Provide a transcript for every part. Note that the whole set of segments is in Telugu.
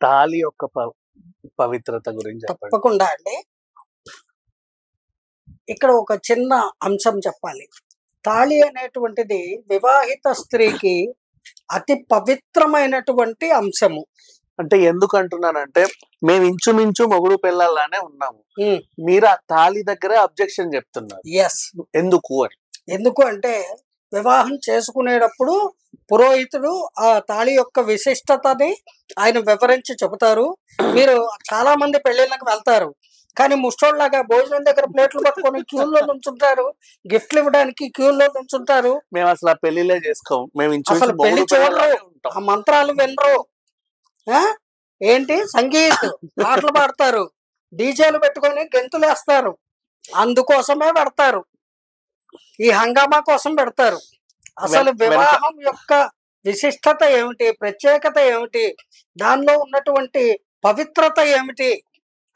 తాళి యొక్క పవిత్రత గురించి చెప్పండి. తప్పకుండా అండి. ఇక్కడ ఒక చిన్న అంశం చెప్పాలి. తాళి అనేటువంటిది వివాహిత స్త్రీకి అతి పవిత్రమైనటువంటి అంశము. అంటే ఎందుకు అంటున్నానంటే, మేము ఇంచుమించు మొగుడు పిల్లల్లానే ఉన్నాము. ఉమ్, మీరు ఆ తాళి దగ్గరే అబ్జెక్షన్ చెప్తున్నారు. ఎస్. ఎందుకు అని? ఎందుకు అంటే వివాహం చేసుకునేటప్పుడు పురోహితుడు ఆ తాళి యొక్క విశిష్టతని ఆయన వివరించి చెబుతారు. మీరు చాలా మంది పెళ్లిళ్ళకి వెళ్తారు, కానీ ముష్టోళ్ళలాగా భోజనం దగ్గర ప్లేట్లు పట్టుకొని క్యూల్లో నుంచుంటారు, గిఫ్ట్లు ఇవ్వడానికి క్యూల్లో నుంచుంటారు. మేము అసలు ఆ పెళ్లిలే చేసుకోం. మేము అసలు పెళ్లి చూడరు, ఆ మంత్రాలు వినరు. ఏంటి సంగీత్ పాటలు పాడతారు, డీజేలు పెట్టుకొని గెంతులు వేస్తారు. అందుకోసమే పెడతారు, ఈ హంగామా కోసం పెడతారు. అసలు వివాహం యొక్క విశిష్టత ఏమిటి, ప్రత్యేకత ఏమిటి, దానిలో ఉన్నటువంటి పవిత్రత ఏమిటి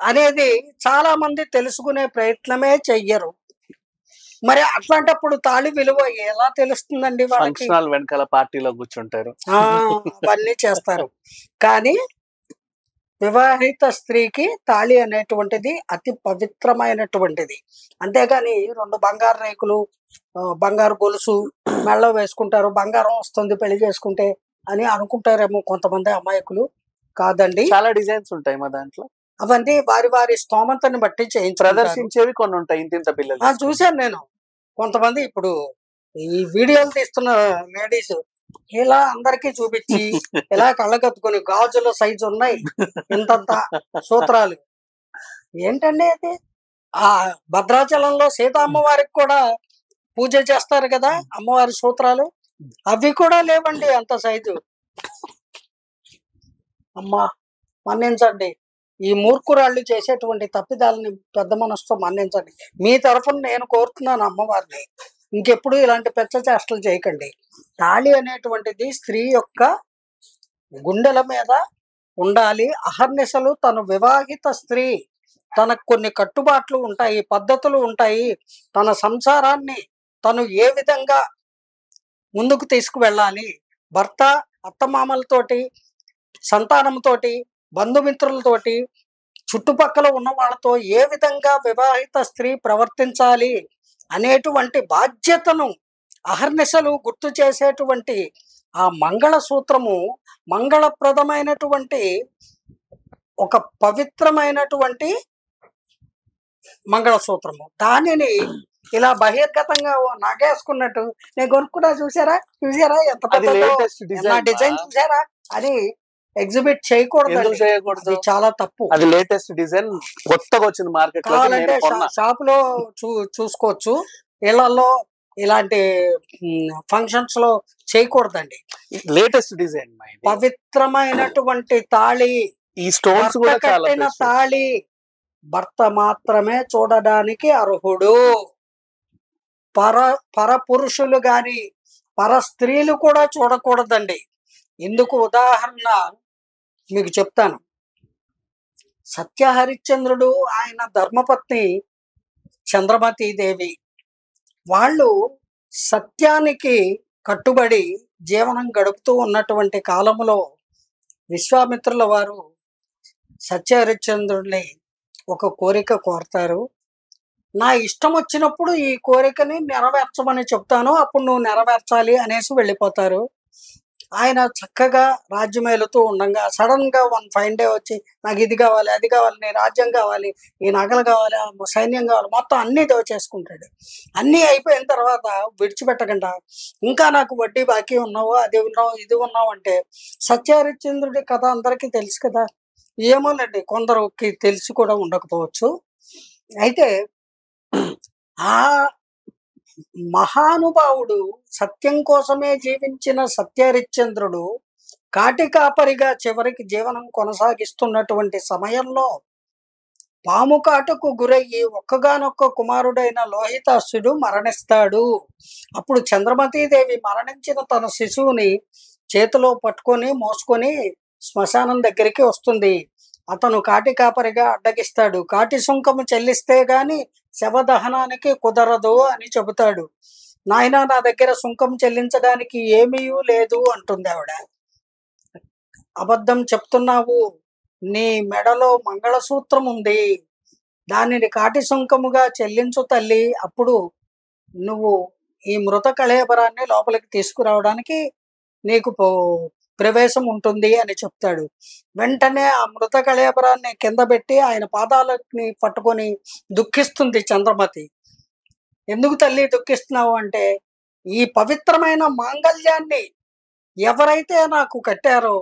అనేది చాలా మంది తెలుసుకునే ప్రయత్నమే చెయ్యరు. మరి అట్లాంటప్పుడు తాళి విలువ ఎలా తెలుస్తుందండి వాళ్ళకి? ఫంక్షన్ వెనకాల పార్టీలో కూర్చుంటారు, అవన్నీ చేస్తారు. కానీ వివాహిత స్త్రీకి తాళి అనేటువంటిది అతి పవిత్రమైనటువంటిది. అంతేగాని 2 బంగారు రేకులు, బంగారు గొలుసు మెళ్ళో వేసుకుంటారు, బంగారం వస్తుంది పెళ్లి చేసుకుంటే అని అనుకుంటారేమో కొంతమంది అమాయకులు. కాదండి, చాలా డిజైన్స్ ఉంటాయి మా దాంట్లో. అవన్నీ వారి వారి స్తోమతని బట్టి ప్రదర్శించేవి కొన్ని ఉంటాయి. ఇంత పిల్లలు చూశాను నేను. కొంతమంది ఇప్పుడు ఈ వీడియోలు తీస్తున్న లేడీస్ ఇలా అందరికీ చూపించి ఇలా కళ్ళకత్తుకొని గాజుల సైజు ఉన్నాయి, ఇంతంత సూత్రాలు. ఏంటండి అది? ఆ భద్రాచలంలో సీత అమ్మవారికి కూడా పూజ చేస్తారు కదా, అమ్మవారి సూత్రాలు, అవి కూడా లేవండి అంత సైజు. అమ్మా మన్నించండి, ఈ మూర్ఖురాళ్ళు చేసేటువంటి తప్పిదాలని పెద్ద మనసుతో మన్నించండి. మీ తరఫున నేను కోరుతున్నాను అమ్మవారిని, ఇంకెప్పుడు ఇలాంటి పెద్ద చేష్టలు చేయకండి. తాళి అనేటువంటిది స్త్రీ యొక్క గుండెల మీద ఉండాలి. అహర్నిశలు తను వివాహిత స్త్రీ, తనకు కొన్ని కట్టుబాట్లు ఉంటాయి, పద్ధతులు ఉంటాయి. తన సంసారాన్ని తను ఏ విధంగా ముందుకు తీసుకువెళ్ళాలి, భర్త అత్తమామలతోటి, సంతానంతోటి, బంధుమిత్రులతోటి, చుట్టుపక్కల ఉన్న వాళ్ళతో ఏ విధంగా వివాహిత స్త్రీ ప్రవర్తించాలి అనేటువంటి బాధ్యతను అహర్నిశలు గుర్తు చేసేటువంటి ఆ మంగళసూత్రము, మంగళప్రదమైనటువంటి ఒక పవిత్రమైనటువంటి మంగళసూత్రము. దానిని ఇలా బహిర్గతంగా నాగేసుకున్నట్టు నేను కొనుక్కున్నా, చూసారా ఎంత డిజైన్ చూసారా అని ఎగ్జిబిట్ చేయకూడదు. అది చాలా తప్పు. అది లేటెస్ట్ డిజైన్, కొత్తగా వచ్చింది మార్కెట్. కావాలంటే షాప్ లో చూసుకోవచ్చు, ఇళ్లలో ఇలాంటి ఫంక్షన్స్ లో చేయకూడదండి. లేటెస్ట్ డిజైన్ పవిత్రమైనటువంటి తాళి, ఈ స్టోన్స్ కూడా కట్టిన తాళి భర్త మాత్రమే చూడడానికి అర్హుడు. పరపురుషులు గాని పర స్త్రీలు కూడా చూడకూడదండి. ఇందుకు ఉదాహరణ మీకు చెప్తాను. సత్యహరిశ్చంద్రుడు, ఆయన ధర్మపత్ని చంద్రమతీదేవి, వాళ్ళు సత్యానికి కట్టుబడి జీవనం గడుపుతూ ఉన్నటువంటి కాలంలో విశ్వామిత్రుల వారు సత్యహరిశ్చంద్రుడిని ఒక కోరిక కోరతారు. నా ఇష్టం వచ్చినప్పుడు ఈ కోరికని నెరవేర్చమని చెప్తాను, అప్పుడు నువ్వు నెరవేర్చాలి అనేసి వెళ్ళిపోతారు. ఆయన చక్కగా రాజ్యం వెళుతూ ఉండగా సడన్ గా వన్ ఫైన్ డే వచ్చి, నాకు ఇది కావాలి, అది కావాలి, నీ రాజ్యం కావాలి, ఈ నగలు కావాలి, సైన్యం కావాలి, మొత్తం అన్ని దోచేసుకుంటాడు. అన్నీ అయిపోయిన తర్వాత విడిచిపెట్టకుండా, ఇంకా నాకు వడ్డీ బాకీ ఉన్నావు, అది ఉన్నావు, ఇది ఉన్నావు అంటే, సత్యహరిశ్చంద్రుడి కథ అందరికీ తెలుసు కదా. ఏమోనండి, కొందరికి తెలిసి కూడా ఉండకపోవచ్చు. అయితే ఆ మహానుభావుడు, సత్యం కోసమే జీవించిన సత్యహరిశ్చంద్రుడు కాటికాపరిగా చివరికి జీవనం కొనసాగిస్తున్నటువంటి సమయంలో పాము కాటుకు గురయ్యి ఒక్కగానొక్క కుమారుడైన లోహితాసుడు మరణిస్తాడు. అప్పుడు చంద్రమతీదేవి మరణించిన తన శిశువుని చేతిలో పట్టుకొని మోసుకొని శ్మశానం దగ్గరికి వస్తుంది. అతను కాటి కాపరిగా అడ్డగిస్తాడు. కాటి సుంకము చెల్లిస్తే గాని శవదహనానికి కుదరదు అని చెబుతాడు. నాయన, నా దగ్గర సుంకం చెల్లించడానికి ఏమీ లేదు అంటుంది ఆవిడ. అబద్ధం చెప్తున్నావు, నీ మెడలో మంగళసూత్రం ఉంది, దానిని కాటి సుంకముగా చెల్లించు తల్లి, అప్పుడు నువ్వు ఈ మృత కళేబరాన్ని లోపలికి తీసుకురావడానికి నీకు ప్రవేశం ఉంటుంది అని చెప్తాడు. వెంటనే ఆ మృత కళేబరాన్ని కింద పెట్టి ఆయన పాదాలని పట్టుకొని దుఃఖిస్తుంది చంద్రమతి. ఎందుకు తల్లి దుఃఖిస్తున్నావు అంటే, ఈ పవిత్రమైన మాంగళ్యాన్ని ఎవరైతే నాకు కట్టారో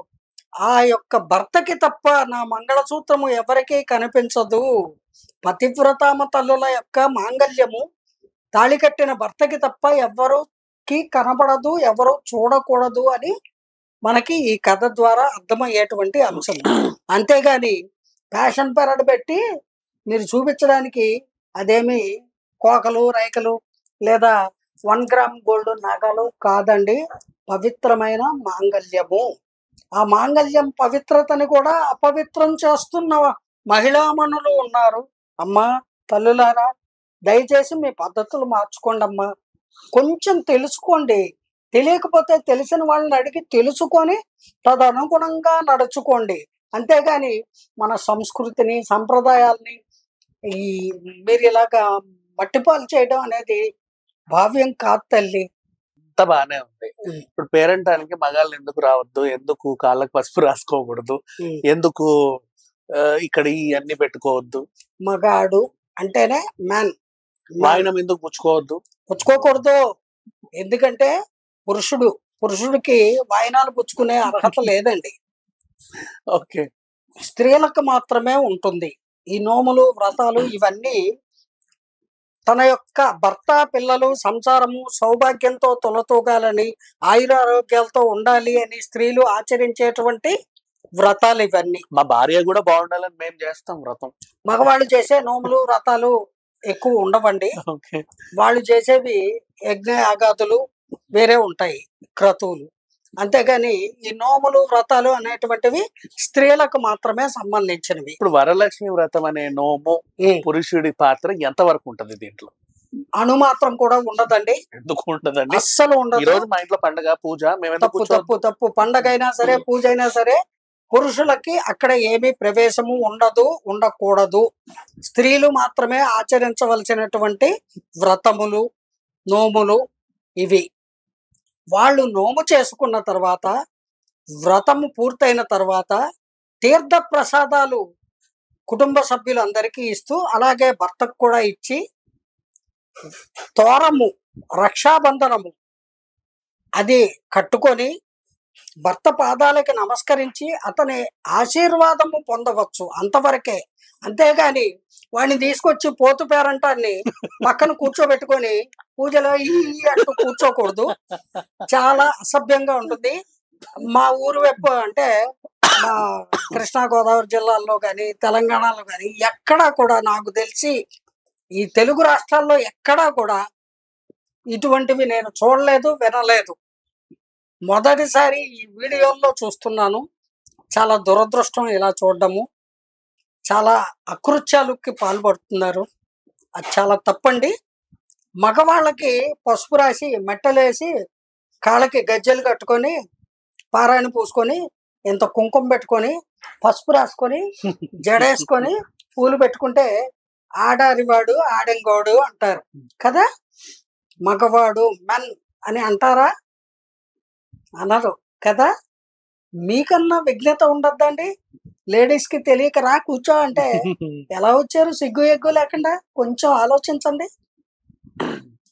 ఆ యొక్క భర్తకి తప్ప నా మంగళసూత్రము ఎవరికీ కనిపించదు. పతివ్రతామ తల్లుల యొక్క మాంగళ్యము తాళి కట్టిన భర్తకి తప్ప ఎవరికి కనబడదు, ఎవరు చూడకూడదు అని మనకి ఈ కథ ద్వారా అర్థమయ్యేటువంటి అంశం. అంతేగాని ఫ్యాషన్ పెరడ్ పెట్టి మీరు చూపించడానికి అదేమి కోకలు రైకలు లేదా 1 గ్రామ్ గోల్డ్ నగలు కాదండి, పవిత్రమైన మాంగళ్యము. ఆ మాంగళ్యం పవిత్రతని కూడా అపవిత్రం చేస్తున్న మహిళామణులు ఉన్నారు. అమ్మా తల్లులారా, దయచేసి మీ పద్ధతులు మార్చుకోండి అమ్మా, కొంచెం తెలుసుకోండి. తెలియకపోతే తెలిసిన వాళ్ళని అడిగి తెలుసుకొని తదనుగుణంగా నడుచుకోండి. అంతేగాని మన సంస్కృతిని సంప్రదాయాల్ని ఈ మీరు ఇలాగా మట్టిపాలు చేయడం అనేది భావ్యం కాదు తల్లి. అంత బానే ఉంది. ఇప్పుడు పేరంటానికి మగాళ్ళు ఎందుకు రావద్దు, ఎందుకు కాళ్ళకు పసుపు రాసుకోకూడదు, ఎందుకు ఇక్కడ ఇవన్నీ పెట్టుకోవద్దు, మగాడు అంటేనే మ్యాన్, వాయినం ఎందుకు పుచ్చుకోకూడదు. ఎందుకంటే పురుషుడికి వాయినాలు పుచ్చుకునే అర్హత లేదండి. ఓకే, స్త్రీలకు మాత్రమే ఉంటుంది. ఈ నోములు వ్రతాలు ఇవన్నీ తన యొక్క భర్త పిల్లలు సంసారము సౌభాగ్యంతో తొలతూగాలని, ఆయురారోగ్యాలతో ఉండాలి అని స్త్రీలు ఆచరించేటువంటి వ్రతాలు ఇవన్నీ. మా భార్య కూడా బాగుండాలని మేము చేస్తాం వ్రతం. మగవాళ్ళు చేసే నోములు వ్రతాలు ఎక్కువ ఉండవండి. వాళ్ళు చేసేవి యజ్ఞ యాగాదులు వేరే ఉంటాయి, క్రతువులు. అంతేగాని ఈ నోములు వ్రతాలు అనేటువంటివి స్త్రీలకు మాత్రమే సంబంధించినవి. ఇప్పుడు వరలక్ష్మి వ్రతం అనే నోము పురుషుడి పాత్ర ఎంత వరకు ఉంటది దీంట్లో? అణుమాత్రం కూడా ఉండదండి. ఎందుకు ఉండదండి? అస్సలు ఉండదు. ఈ రోజు మా ఇంట్లో పండగ పూజ, తప్పు. పండగ అయినా సరే పూజ అయినా సరే పురుషులకి అక్కడ ఏమీ ప్రవేశము ఉండదు, ఉండకూడదు. స్త్రీలు మాత్రమే ఆచరించవలసినటువంటి వ్రతములు నోములు ఇవి. వాళ్ళు నోము చేసుకున్న తర్వాత, వ్రతము పూర్తయిన తర్వాత తీర్థ ప్రసాదాలు కుటుంబ సభ్యులందరికీ ఇస్తూ, అలాగే భర్తకు కూడా ఇచ్చి, తోరము రక్షాబంధనము అది కట్టుకొని భర్త పాదాలకి నమస్కరించి అతని ఆశీర్వాదము పొందవచ్చు, అంతవరకే. అంతేగాని వాడిని తీసుకొచ్చి పోతు పేరంటాన్ని పక్కన కూర్చోబెట్టుకొని పూజలో ఈ అంటూ కూర్చోకూడదు. చాలా అసభ్యంగా ఉంటుంది. మా ఊరు వైపు అంటే మా కృష్ణా గోదావరి జిల్లాల్లో కానీ తెలంగాణలో కానీ ఎక్కడా కూడా నాకు తెలిసి ఈ తెలుగు రాష్ట్రాల్లో ఎక్కడా కూడా ఇటువంటివి నేను చూడలేదు, వినలేదు. మొదటిసారి ఈ వీడియోల్లో చూస్తున్నాను. చాలా దురదృష్టం ఇలా చూడడము. చాలా అకృత్యాలకి పాల్పడుతున్నారు. అది చాలా తప్పండి. మగవాళ్ళకి పసుపు రాసి మెట్టలేసి కాళ్ళకి గజ్జెలు కట్టుకొని పారాయణ పూసుకొని ఇంత కుంకుమ పెట్టుకొని పసుపు రాసుకొని జడేసుకొని పూలు పెట్టుకుంటే ఆడారివాడు ఆడంగోడు అంటారు కదా. మగవాడు మెన్ అని అంటారా? అనరు కదా. మీకన్నా విజ్ఞత ఉండద్దండి. లేడీస్కి తెలియక రా కూర్చో అంటే ఎలా వచ్చారు? సిగ్గు ఎగ్గు లేకుండా కొంచెం ఆలోచించండి.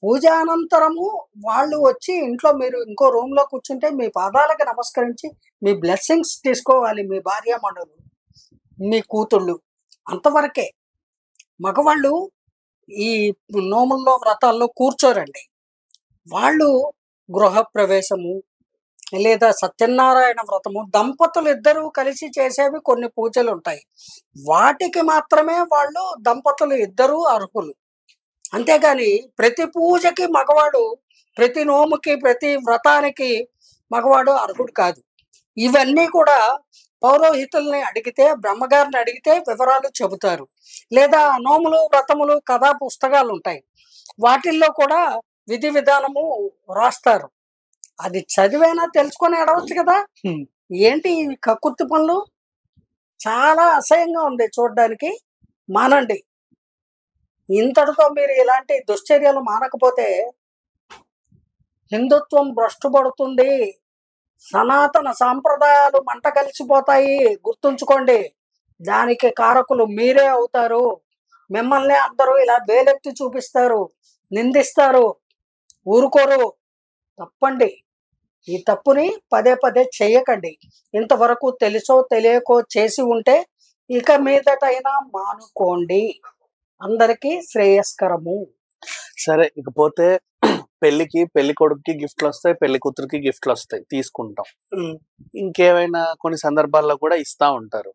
పూజ అనంతరము వాళ్ళు వచ్చి ఇంట్లో మీరు ఇంకో రూమ్ లో కూర్చుంటే మీ పాదాలకు నమస్కరించి మీ బ్లెస్సింగ్స్ తీసుకోవాలి. మీ భార్యామణులు, మీ కూతుళ్ళు, అంతవరకే. మగవాళ్ళు ఈ నోముల్లో వ్రతాల్లో కూర్చోరండి. వాళ్ళు గృహప్రవేశము లేదా సత్యనారాయణ వ్రతము దంపతులు ఇద్దరూ కలిసి చేసేవి కొన్ని పూజలు ఉంటాయి. వాటికి మాత్రమే వాళ్ళు దంపతులు ఇద్దరూ అర్హులు. అంతేగాని ప్రతి పూజకి మగవాడు, ప్రతి నోముకి ప్రతి వ్రతానికి మగవాడు అర్హుడు కాదు. ఇవన్నీ కూడా పౌరోహితుల్ని అడిగితే, బ్రహ్మగారిని అడిగితే వివరాలు చెబుతారు. లేదా నోములు వ్రతములు కథా పుస్తకాలు ఉంటాయి, వాటిల్లో కూడా విధి విధానము రాస్తారు. అది చదివైనా తెలుసుకొని అడవచ్చు కదా. ఏంటి కక్కుర్తి పనులు? చాలా అసహ్యంగా ఉంది చూడడానికి. మానండి. ఇంతటితో మీరు ఇలాంటి దుశ్చర్యలు మానకపోతే హిందుత్వం భ్రష్టుపడుతుంది, సనాతన సాంప్రదాయాలు మంట కలిసిపోతాయి. గుర్తుంచుకోండి, దానికి కారకులు మీరే అవుతారు. మిమ్మల్ని అందరూ ఇలా వేలెత్తి చూపిస్తారు, నిందిస్తారు, ఊరుకోరు. తప్పండి. ఈ తప్పుని పదే పదే చేయకండి. ఇంతవరకు తెలుసో తెలియకో చేసి ఉంటే ఇక మీదటైనా మానుకోండి. అందరికీ శ్రేయస్కరము. సరే, ఇకపోతే పెళ్లికి పెళ్లి కొడుకుకి గిఫ్ట్లు వస్తాయి, పెళ్లి కూతురికి గిఫ్ట్లు వస్తాయి, తీసుకుంటాం. ఇంకేమైనా కొన్ని సందర్భాల్లో కూడా ఇస్తా ఉంటారు.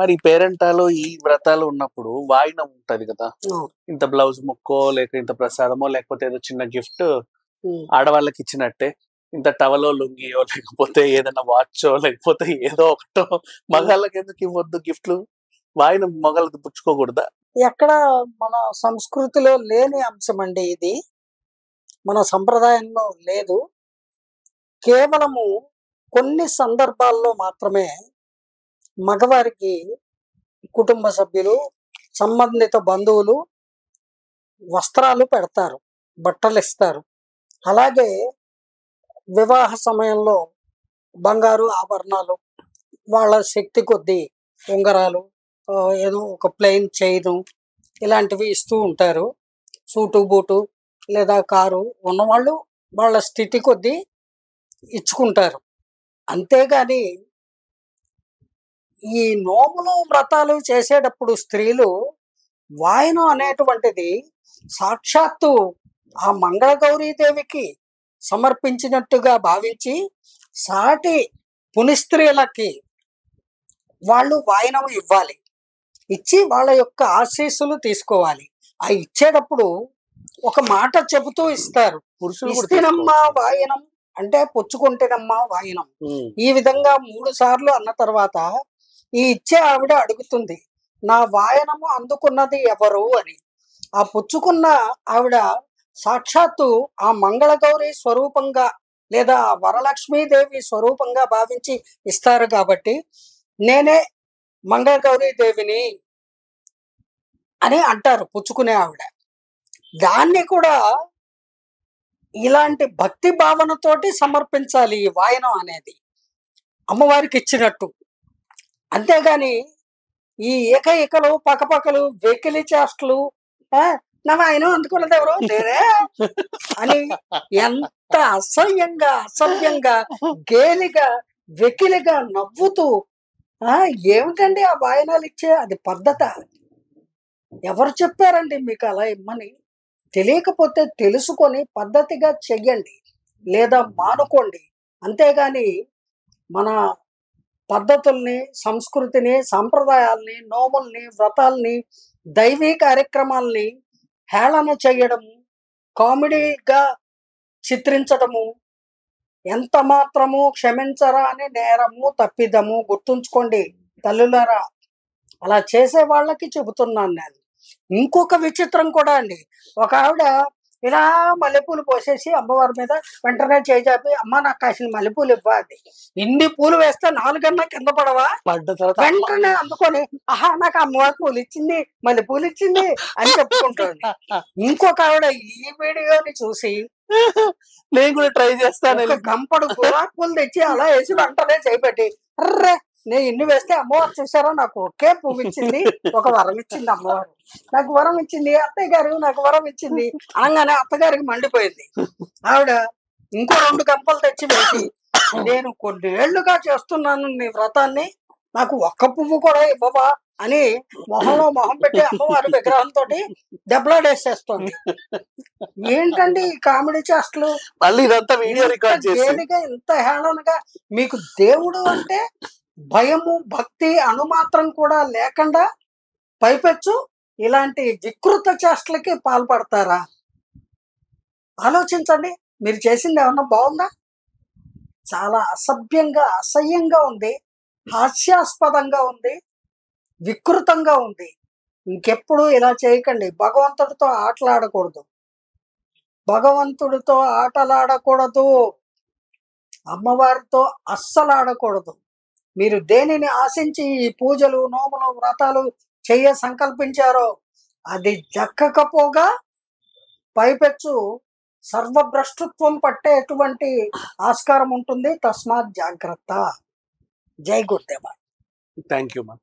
మరి పేరెంటాలు ఈ వ్రతాలు ఉన్నప్పుడు వాయినం ఉంటది కదా, ఇంత బ్లౌజ్ ముక్కో లేక ఇంత ప్రసాదమో లేకపోతే ఏదో చిన్న గిఫ్ట్ ఆడవాళ్ళకి ఇచ్చినట్టే ఇంత టవలో లుంగియో లేకపోతే ఏదైనా వాచో లేకపోతే ఏదో ఒకటో మగాళ్ళకి ఎందుకు ఇవ్వద్దు గిఫ్ట్లు? వాయినం మగాళ్ళకి పుచ్చుకోకూడదా? ఎక్కడ మన సంస్కృతిలో లేని అంశం అండి ఇది. మన సంప్రదాయంలో లేదు. కేవలము కొన్ని సందర్భాల్లో మాత్రమే మగవారికి కుటుంబ సభ్యులు, సంబంధిత బంధువులు వస్త్రాలు పెడతారు, బట్టలు ఇస్తారు. అలాగే వివాహ సమయంలో బంగారు ఆభరణాలు, వాళ్ళ శక్తి కొద్దీ ఉంగరాలు, ఏదో ఒక ప్లెయిన్ చైను ఇలాంటివి ఇస్తూ ఉంటారు. సూటు బూటు లేదా కారు ఉన్నవాళ్ళు వాళ్ళ స్థితి కొద్దీ ఇచ్చుకుంటారు. అంతేగాని ఈ నోములు వ్రతాలు చేసేటప్పుడు స్త్రీలు వాయనం అనేటువంటిది సాక్షాత్తు ఆ మంగళగౌరీదేవికి సమర్పించినట్టుగా భావించి సాటి పునిస్త్రీలకి వాళ్ళు వాయనం ఇవ్వాలి. ఇచ్చి వాళ్ళ యొక్క ఆశీస్సులు తీసుకోవాలి. ఆ ఇచ్చేటప్పుడు ఒక మాట చెబుతూ ఇస్తారు. ఇస్తేనమ్మా వాయనం అంటే పుచ్చుకుంటేనమ్మా వాయనం. ఈ విధంగా 3 సార్లు అన్న తర్వాత ఈ ఇచ్చే ఆవిడ అడుగుతుంది, నా వాయనము అందుకున్నది ఎవరు అని. ఆ పుచ్చుకున్న ఆవిడ సాక్షాత్తు ఆ మంగళగౌరి స్వరూపంగా లేదా వరలక్ష్మీదేవి స్వరూపంగా భావించి ఇస్తారు. కాబట్టి నేనే మంగళగౌరీ దేవిని అని అంటారు పుచ్చుకునే ఆవిడ. దాన్ని కూడా ఇలాంటి భక్తి భావనతోటి సమర్పించాలి ఈ వాయనం అనేది, అమ్మవారికి ఇచ్చినట్టు. అంతేగాని ఈ ఏకలు పక్కపక్కలు వెకిలి చేష్టలు, నా వాయనం అందుకున్నది ఎవరు నేనే అని ఎంత అసహ్యంగా అసభ్యంగా గేలిగా వెకిలిగా నవ్వుతూ ఏమిటండి ఆ వాయనాలు ఇచ్చే అది పద్ధత? ఎవరు చెప్పారండి మీకు అలా ఇమ్మని? తెలియకపోతే తెలుసుకొని పద్ధతిగా చెయ్యండి లేదా మానుకోండి. అంతేగాని మన పద్ధతుల్ని, సంస్కృతిని, సంప్రదాయాల్ని, నోముల్ని, వ్రతాల్ని, దైవీ కార్యక్రమాల్ని హేళన చేయడము, కామెడీగా చిత్రించడము ఎంత మాత్రము క్షమించరా అని నేరము తప్పిదము. గుర్తుంచుకోండి తల్లులారా, అలా చేసే వాళ్ళకి చెబుతున్నాను నేను. ఇంకొక విచిత్రం కూడా అండి, ఒక ఆవిడ ఇలా మల్లెపూలు పోసేసి అమ్మవారి మీద వెంటనే చేజాపి, అమ్మ నాకు కాసిన మల్లెపూలు ఇవ్వాలి. ఇన్ని పూలు వేస్తే 4 కింద పడవా? వెంటనే అందుకొని ఆహా నాకు అమ్మవారి పూలు ఇచ్చింది, మల్లెపూలు ఇచ్చింది అని చెప్పుకుంటుంది. ఇంకొక ఆవిడ ఈ వీడియోని చూసి నేను కూడా ట్రై చేస్తాను, గంపడు గులాబీ పూలు తెచ్చి అలా వేసి వెంటనే చేయబెట్టి, అర్రే నేను ఇన్ని వేస్తే అమ్మవారు చూసారా నాకు ఒకే పువ్వు ఇచ్చింది, ఒక వరం ఇచ్చింది అమ్మవారు, నాకు వరం ఇచ్చింది, అత్తయ్య గారు నాకు వరం ఇచ్చింది అనగానే అత్తగారికి మండిపోయింది. ఆవిడ ఇంకో 2 గంపలు తెచ్చి వేసి, నేను కొన్నేళ్లుగా చేస్తున్నాను నీ వ్రతాన్ని, నాకు ఒక్క పువ్వు కూడా ఇవ్వవా అని మొహంలో మొహం పెట్టి అమ్మవారి విగ్రహంతో దెబ్బలాడేసేస్తుంది. ఏంటండి ఈ కామెడీ చేష్టలు? మళ్ళీ ఇదంతా వీడియో రికార్డ్ చేసి ఇంత హేళనగా మీకు దేవుడు అంటే భయము భక్తి అణుమాత్రం కూడా లేకుండా పైపెచ్చు ఇలాంటి వికృత చేష్టలకి పాల్పడతారా? ఆలోచించండి. మీరు చేసింది ఏమన్నా బాగుందా? చాలా అసభ్యంగా అసహ్యంగా ఉంది, హాస్యాస్పదంగా ఉంది, వికృతంగా ఉంది. ఇంకెప్పుడు ఇలా చేయకండి. భగవంతుడితో ఆటలాడకూడదు, భగవంతుడితో ఆటలాడకూడదు, అమ్మవారితో అస్సలు ఆడకూడదు. మీరు దేనిని ఆశించి ఈ పూజలు నోములు వ్రతాలు సంకల్పించారో అది దక్కకపోగా పైపెచ్చు సర్వభ్రష్టత్వం పట్టేటువంటి ఆస్కారం ఉంటుంది. తస్మాత్ జాగ్రత్త. జై గురుదేవ. Thank you ma'am.